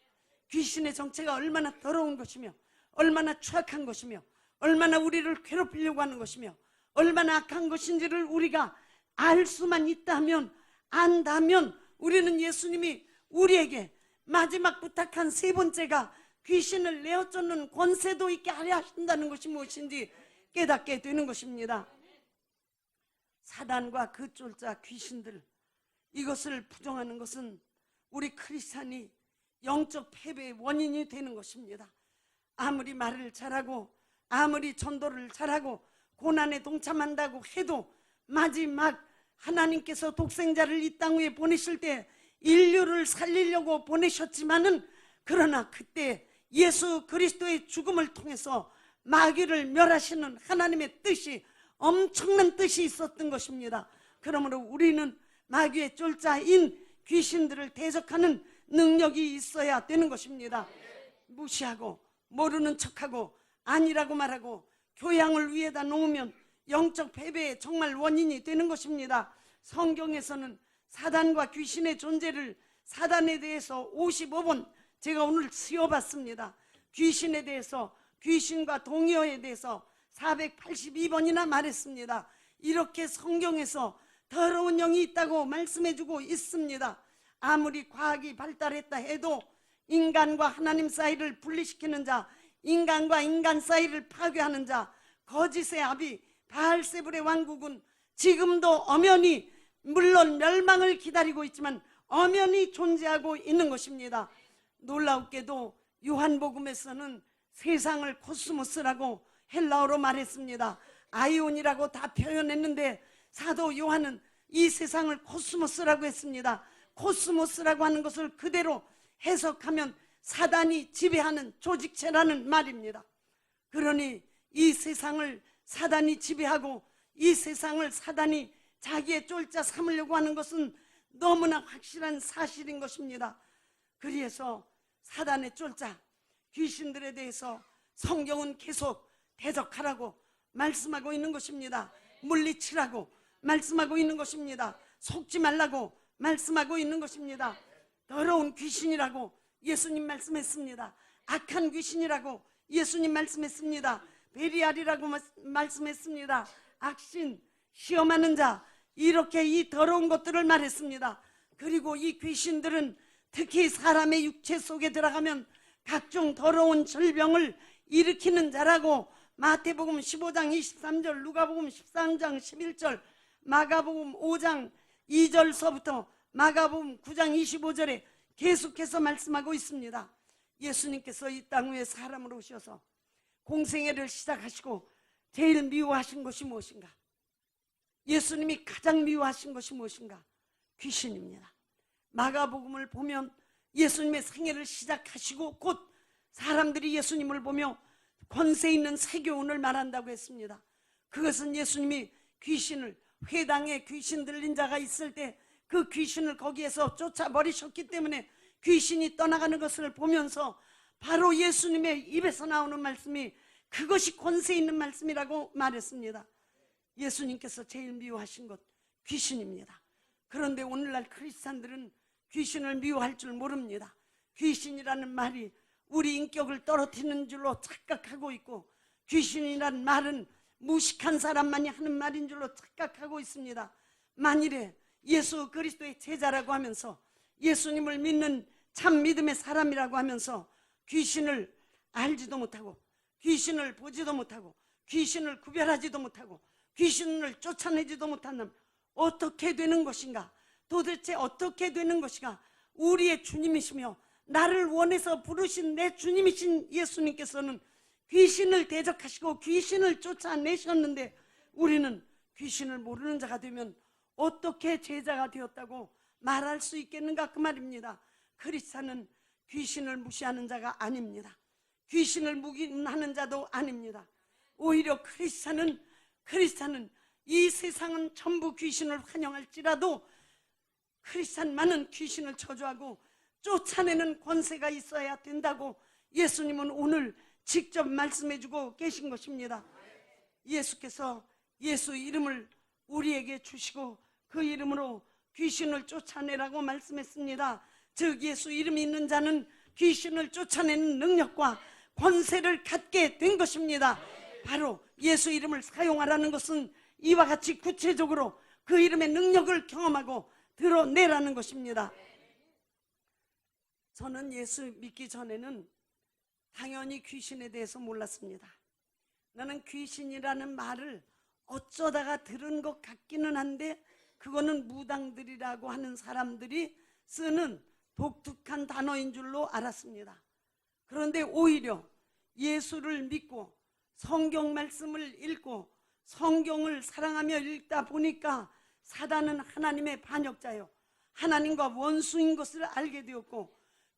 귀신의 정체가 얼마나 더러운 것이며, 얼마나 추악한 것이며, 얼마나 우리를 괴롭히려고 하는 것이며, 얼마나 악한 것인지를 우리가 알 수만 있다면, 안다면, 우리는 예수님이 우리에게 마지막 부탁한 세 번째가 귀신을 내어 쫓는 권세도 있게 하려 하신다는 것이 무엇인지 깨닫게 되는 것입니다. 사단과 그 쫄자 귀신들, 이것을 부정하는 것은 우리 크리스찬이 영적 패배의 원인이 되는 것입니다. 아무리 말을 잘하고, 아무리 전도를 잘하고, 고난에 동참한다고 해도 마지막 하나님께서 독생자를 이 땅 위에 보내실 때 인류를 살리려고 보내셨지만은, 그러나 그때 예수 그리스도의 죽음을 통해서 마귀를 멸하시는 하나님의 뜻이, 엄청난 뜻이 있었던 것입니다. 그러므로 우리는 마귀의 쫄자인 귀신들을 대적하는 능력이 있어야 되는 것입니다. 무시하고 모르는 척하고 아니라고 말하고 교양을 위에다 놓으면 영적 패배의 정말 원인이 되는 것입니다. 성경에서는 사단과 귀신의 존재를, 사단에 대해서 55번 제가 오늘 씌워봤습니다. 귀신에 대해서, 귀신과 동의어에 대해서 482번이나 말했습니다. 이렇게 성경에서 더러운 영이 있다고 말씀해주고 있습니다. 아무리 과학이 발달했다 해도 인간과 하나님 사이를 분리시키는 자, 인간과 인간 사이를 파괴하는 자, 거짓의 아비 바알세불의 왕국은 지금도 엄연히, 물론 멸망을 기다리고 있지만 엄연히 존재하고 있는 것입니다. 놀랍게도 요한복음에서는 세상을 코스모스라고 헬라어로 말했습니다. 아이온이라고 다 표현했는데 사도 요한은 이 세상을 코스모스라고 했습니다. 코스모스라고 하는 것을 그대로 해석하면 사단이 지배하는 조직체라는 말입니다. 그러니 이 세상을 사단이 지배하고 이 세상을 사단이 자기의 쫄자 삼으려고 하는 것은 너무나 확실한 사실인 것입니다. 그래서 사단의 쫄자, 귀신들에 대해서 성경은 계속 대적하라고 말씀하고 있는 것입니다. 물리치라고 말씀하고 있는 것입니다. 속지 말라고 말씀하고 있는 것입니다. 더러운 귀신이라고 예수님 말씀했습니다. 악한 귀신이라고 예수님 말씀했습니다. 베리알이라고 말씀했습니다. 악신, 시험하는 자, 이렇게 이 더러운 것들을 말했습니다. 그리고 이 귀신들은 특히 사람의 육체 속에 들어가면 각종 더러운 질병을 일으키는 자라고 마태복음 15장 23절, 누가복음 13장 11절, 마가복음 5장 2절서부터 마가복음 9장 25절에 계속해서 말씀하고 있습니다. 예수님께서 이 땅 위에 사람으로 오셔서 공생애를 시작하시고 제일 미워하신 것이 무엇인가? 예수님이 가장 미워하신 것이 무엇인가? 귀신입니다. 마가복음을 보면 예수님의 생애를 시작하시고 곧 사람들이 예수님을 보며 권세 있는 세교훈을 말한다고 했습니다. 그것은 예수님이 귀신을, 회당에 귀신 들린 자가 있을 때 그 귀신을 거기에서 쫓아버리셨기 때문에 귀신이 떠나가는 것을 보면서 바로 예수님의 입에서 나오는 말씀이 그것이 권세 있는 말씀이라고 말했습니다. 예수님께서 제일 미워하신 것 귀신입니다. 그런데 오늘날 크리스찬들은 귀신을 미워할 줄 모릅니다. 귀신이라는 말이 우리 인격을 떨어뜨리는 줄로 착각하고 있고, 귀신이라는 말은 무식한 사람만이 하는 말인 줄로 착각하고 있습니다. 만일에 예수 그리스도의 제자라고 하면서 예수님을 믿는 참 믿음의 사람이라고 하면서 귀신을 알지도 못하고 귀신을 보지도 못하고 귀신을 구별하지도 못하고 귀신을 쫓아내지도 못한다면 어떻게 되는 것인가? 도대체 어떻게 되는 것인가? 우리의 주님이시며 나를 원해서 부르신 내 주님이신 예수님께서는 귀신을 대적하시고 귀신을 쫓아내셨는데 우리는 귀신을 모르는 자가 되면 어떻게 제자가 되었다고 말할 수 있겠는가? 그 말입니다. 크리스찬은 귀신을 무시하는 자가 아닙니다. 귀신을 묵인하는 자도 아닙니다. 오히려 크리스찬은 이 세상은 전부 귀신을 환영할지라도 크리스찬만은 귀신을 저주하고 쫓아내는 권세가 있어야 된다고 예수님은 오늘 직접 말씀해주고 계신 것입니다. 예수께서 예수 이름을 우리에게 주시고 그 이름으로 귀신을 쫓아내라고 말씀했습니다. 즉 예수 이름이 있는 자는 귀신을 쫓아내는 능력과 권세를 갖게 된 것입니다. 바로 예수 이름을 사용하라는 것은 이와 같이 구체적으로 그 이름의 능력을 경험하고 드러내라는 것입니다. 저는 예수 믿기 전에는 당연히 귀신에 대해서 몰랐습니다. 나는 귀신이라는 말을 어쩌다가 들은 것 같기는 한데 그거는 무당들이라고 하는 사람들이 쓰는 독특한 단어인 줄로 알았습니다. 그런데 오히려 예수를 믿고 성경 말씀을 읽고 성경을 사랑하며 읽다 보니까 사단은 하나님의 반역자요 하나님과 원수인 것을 알게 되었고,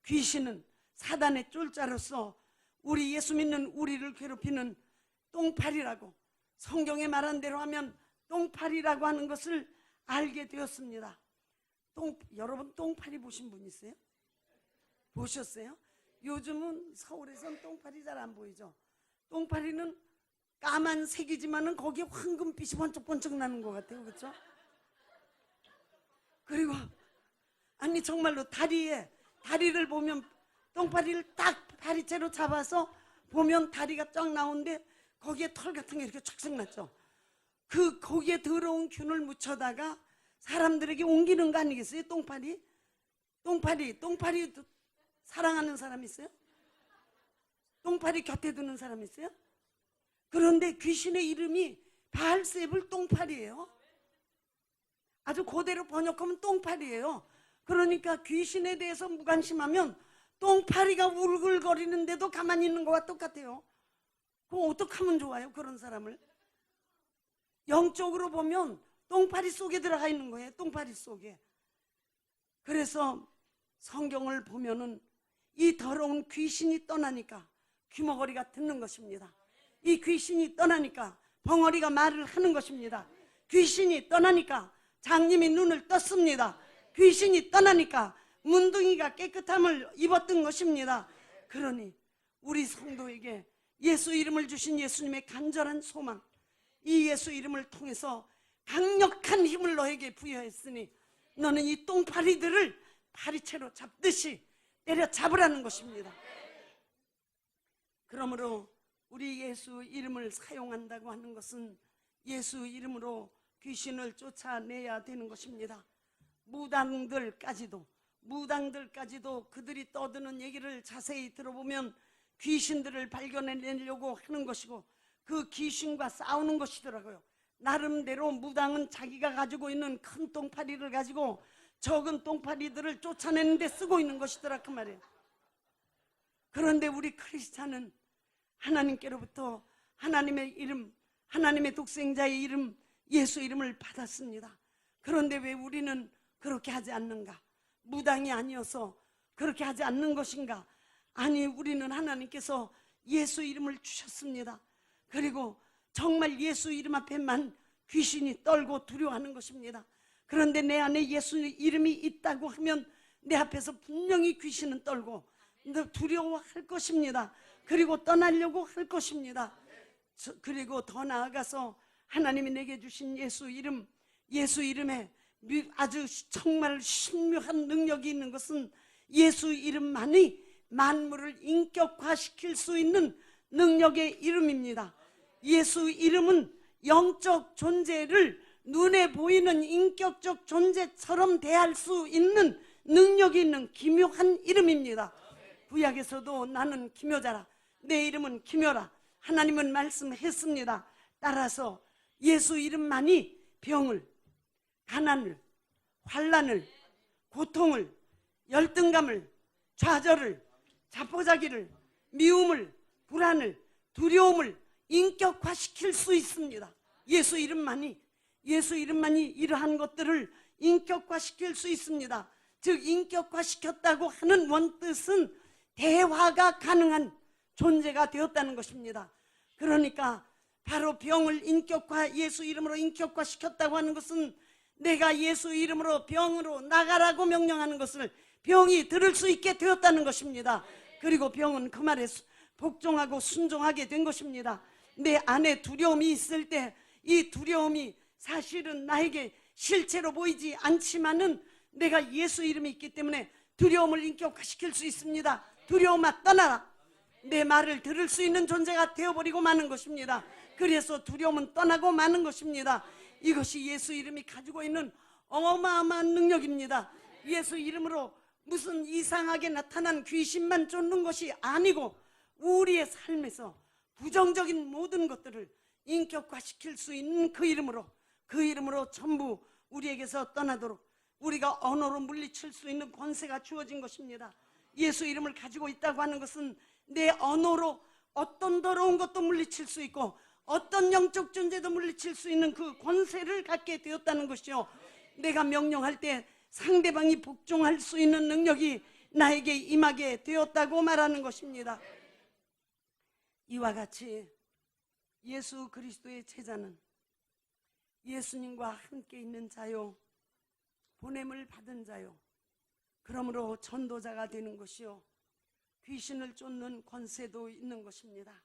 귀신은 사단의 쫄자로서 우리 예수 믿는 우리를 괴롭히는 똥파리라고, 성경에 말한 대로 하면 똥파리라고 하는 것을 알게 되었습니다. 여러분 똥파리 보신 분 있어요? 보셨어요? 요즘은 서울에선 똥파리 잘 안 보이죠? 똥파리는 까만색이지만은 거기에 황금빛이 번쩍번쩍 나는 것 같아요. 그렇죠? 그리고 아니 정말로 다리를 보면 똥파리를 딱 다리채로 잡아서 보면 다리가 쫙 나오는데 거기에 털 같은 게 이렇게 쫙 났죠. 거기에 더러운 균을 묻혀다가 사람들에게 옮기는 거 아니겠어요? 똥파리 사랑하는 사람 있어요? 똥파리 곁에 두는 사람 있어요? 그런데 귀신의 이름이 바알세불 똥파리예요. 아주 그대로 번역하면 똥파리예요. 그러니까 귀신에 대해서 무관심하면 똥파리가 울글거리는데도 가만히 있는 거와 똑같아요. 그럼 어떻게 하면 좋아요? 그런 사람을 영적으로 보면 똥파리 속에 들어가 있는 거예요. 똥파리 속에. 그래서 성경을 보면은 이 더러운 귀신이 떠나니까 귀머거리가 듣는 것입니다. 이 귀신이 떠나니까 벙어리가 말을 하는 것입니다. 귀신이 떠나니까 장님이 눈을 떴습니다. 귀신이 떠나니까 문둥이가 깨끗함을 입었던 것입니다. 그러니 우리 성도에게 예수 이름을 주신 예수님의 간절한 소망, 이 예수 이름을 통해서 강력한 힘을 너에게 부여했으니 너는 이 똥파리들을 파리채로 잡듯이 때려잡으라는 것입니다. 그러므로 우리 예수 이름을 사용한다고 하는 것은 예수 이름으로 귀신을 쫓아내야 되는 것입니다. 무당들까지도 그들이 떠드는 얘기를 자세히 들어보면 귀신들을 발견해내려고 하는 것이고 그 귀신과 싸우는 것이더라고요. 나름대로 무당은 자기가 가지고 있는 큰 똥파리를 가지고 적은 똥파리들을 쫓아내는 데 쓰고 있는 것이더라 그 말이에요. 그런데 우리 크리스찬은 하나님께로부터 하나님의 이름, 하나님의 독생자의 이름, 예수 이름을 받았습니다. 그런데 왜 우리는 그렇게 하지 않는가? 무당이 아니어서 그렇게 하지 않는 것인가? 아니, 우리는 하나님께서 예수 이름을 주셨습니다. 그리고 정말 예수 이름 앞에만 귀신이 떨고 두려워하는 것입니다. 그런데 내 안에 예수 이름이 있다고 하면 내 앞에서 분명히 귀신은 떨고 두려워할 것입니다. 그리고 떠나려고 할 것입니다. 그리고 더 나아가서 하나님이 내게 주신 예수 이름, 예수 이름에 아주 정말 신묘한 능력이 있는 것은 예수 이름만이 만물을 인격화시킬 수 있는 능력의 이름입니다. 예수 이름은 영적 존재를 눈에 보이는 인격적 존재처럼 대할 수 있는 능력이 있는 기묘한 이름입니다. 구약에서도 나는 기묘자라, 내 이름은 기묘라, 하나님은 말씀했습니다. 따라서 예수 이름만이 병을, 가난을, 환난을, 고통을, 열등감을, 좌절을, 자포자기를, 미움을, 불안을, 두려움을 인격화시킬 수 있습니다. 예수 이름만이 이러한 것들을 인격화시킬 수 있습니다. 즉 인격화시켰다고 하는 원뜻은 대화가 가능한 존재가 되었다는 것입니다. 그러니까 바로 병을 예수 이름으로 인격화시켰다고 하는 것은 내가 예수 이름으로 병으로 나가라고 명령하는 것을 병이 들을 수 있게 되었다는 것입니다. 그리고 병은 그 말에 복종하고 순종하게 된 것입니다. 내 안에 두려움이 있을 때 이 두려움이 사실은 나에게 실체로 보이지 않지만은 내가 예수 이름이 있기 때문에 두려움을 인격화시킬 수 있습니다. 두려움아 떠나라. 내 말을 들을 수 있는 존재가 되어버리고 마는 것입니다. 그래서 두려움은 떠나고 마는 것입니다. 이것이 예수 이름이 가지고 있는 어마어마한 능력입니다. 예수 이름으로 무슨 이상하게 나타난 귀신만 쫓는 것이 아니고 우리의 삶에서 부정적인 모든 것들을 인격화시킬 수 있는 그 이름으로 전부 우리에게서 떠나도록 우리가 언어로 물리칠 수 있는 권세가 주어진 것입니다. 예수 이름을 가지고 있다고 하는 것은 내 언어로 어떤 더러운 것도 물리칠 수 있고 어떤 영적 존재도 물리칠 수 있는 그 권세를 갖게 되었다는 것이요, 내가 명령할 때 상대방이 복종할 수 있는 능력이 나에게 임하게 되었다고 말하는 것입니다. 이와 같이 예수 그리스도의 제자는 예수님과 함께 있는 자요, 보냄을 받은 자요, 그러므로 전도자가 되는 것이요, 귀신을 쫓는 권세도 있는 것입니다.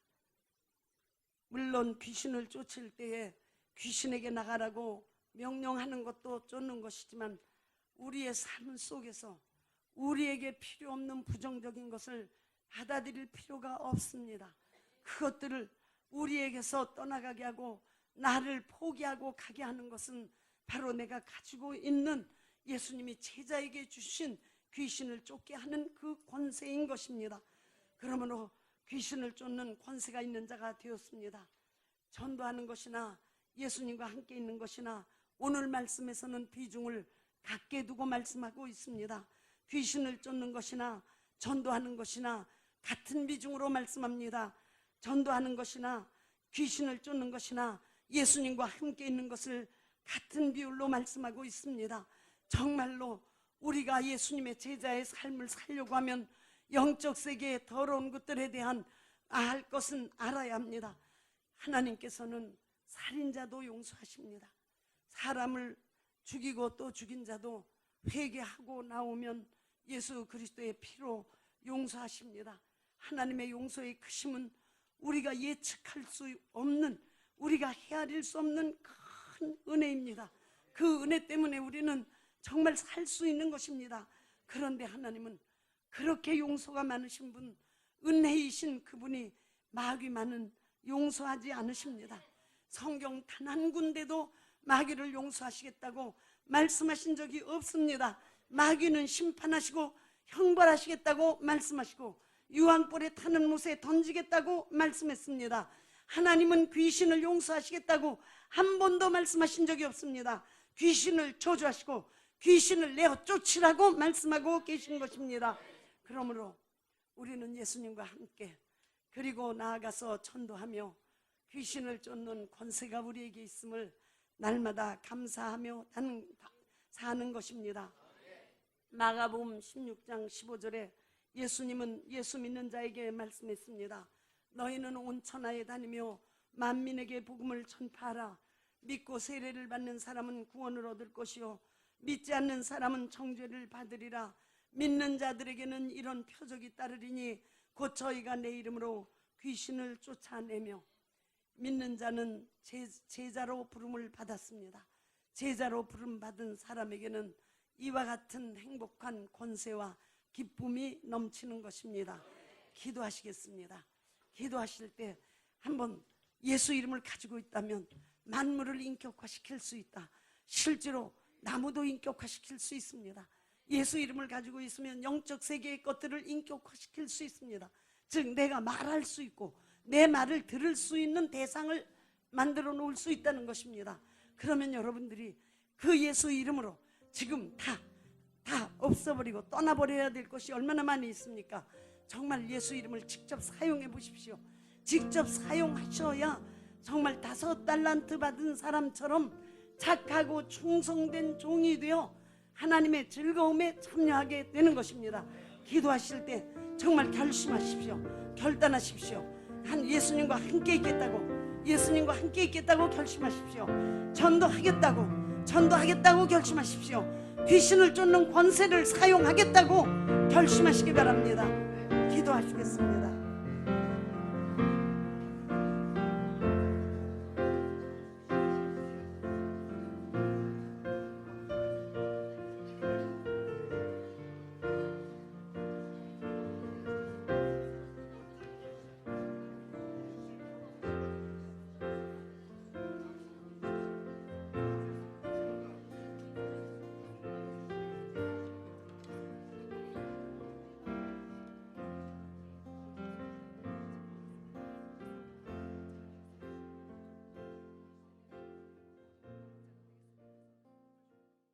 물론 귀신을 쫓을 때에 귀신에게 나가라고 명령하는 것도 쫓는 것이지만 우리의 삶 속에서 우리에게 필요 없는 부정적인 것을 받아들일 필요가 없습니다. 그것들을 우리에게서 떠나가게 하고 나를 포기하고 가게 하는 것은 바로 내가 가지고 있는 예수님이 제자에게 주신 귀신을 쫓게 하는 그 권세인 것입니다. 그러므로 귀신을 쫓는 권세가 있는 자가 되었습니다. 전도하는 것이나 예수님과 함께 있는 것이나 오늘 말씀에서는 비중을 같게 두고 말씀하고 있습니다. 귀신을 쫓는 것이나 전도하는 것이나 같은 비중으로 말씀합니다. 전도하는 것이나 귀신을 쫓는 것이나 예수님과 함께 있는 것을 같은 비율로 말씀하고 있습니다. 정말로 우리가 예수님의 제자의 삶을 살려고 하면 영적 세계의 더러운 것들에 대한 알 것은 알아야 합니다. 하나님께서는 살인자도 용서하십니다. 사람을 죽이고 또 죽인 자도 회개하고 나오면 예수 그리스도의 피로 용서하십니다. 하나님의 용서의 크심은 우리가 예측할 수 없는, 우리가 헤아릴 수 없는 큰 은혜입니다. 그 은혜 때문에 우리는 정말 살 수 있는 것입니다. 그런데 하나님은 그렇게 용서가 많으신 분, 은혜이신 그분이 마귀만은 용서하지 않으십니다. 성경 단 한 군데도 마귀를 용서하시겠다고 말씀하신 적이 없습니다. 마귀는 심판하시고 형벌하시겠다고 말씀하시고 유황불에 타는 못에 던지겠다고 말씀했습니다. 하나님은 귀신을 용서하시겠다고 한 번도 말씀하신 적이 없습니다. 귀신을 저주하시고 귀신을 내어 쫓으라고 말씀하고 계신 것입니다. 그러므로 우리는 예수님과 함께 그리고 나아가서 전도하며 귀신을 쫓는 권세가 우리에게 있음을 날마다 감사하며 사는 것입니다. 마가복음 16장 15절에 예수님은 예수 믿는 자에게 말씀했습니다. 너희는 온 천하에 다니며 만민에게 복음을 전파하라. 믿고 세례를 받는 사람은 구원을 얻을 것이요 믿지 않는 사람은 정죄를 받으리라. 믿는 자들에게는 이런 표적이 따르리니 곧 저희가 내 이름으로 귀신을 쫓아내며. 믿는 자는 제자로 부름을 받았습니다. 제자로 부름 받은 사람에게는 이와 같은 행복한 권세와 기쁨이 넘치는 것입니다. 기도하시겠습니다. 기도하실 때 한번 예수 이름을 가지고 있다면 만물을 인격화시킬 수 있다. 실제로 나무도 인격화시킬 수 있습니다. 예수 이름을 가지고 있으면 영적 세계의 것들을 인격화시킬 수 있습니다. 즉 내가 말할 수 있고 내 말을 들을 수 있는 대상을 만들어 놓을 수 있다는 것입니다. 그러면 여러분들이 그 예수 이름으로 지금 다 없어버리고 떠나버려야 될 것이 얼마나 많이 있습니까? 정말 예수 이름을 직접 사용해 보십시오. 직접 사용하셔야 정말 5달란트 받은 사람처럼 착하고 충성된 종이 되어 하나님의 즐거움에 참여하게 되는 것입니다. 기도하실 때 정말 결심하십시오. 결단하십시오. 예수님과 함께 있겠다고, 예수님과 함께 있겠다고 결심하십시오. 전도하겠다고 결심하십시오. 귀신을 쫓는 권세를 사용하겠다고 결심하시기 바랍니다. 기도하시겠습니다.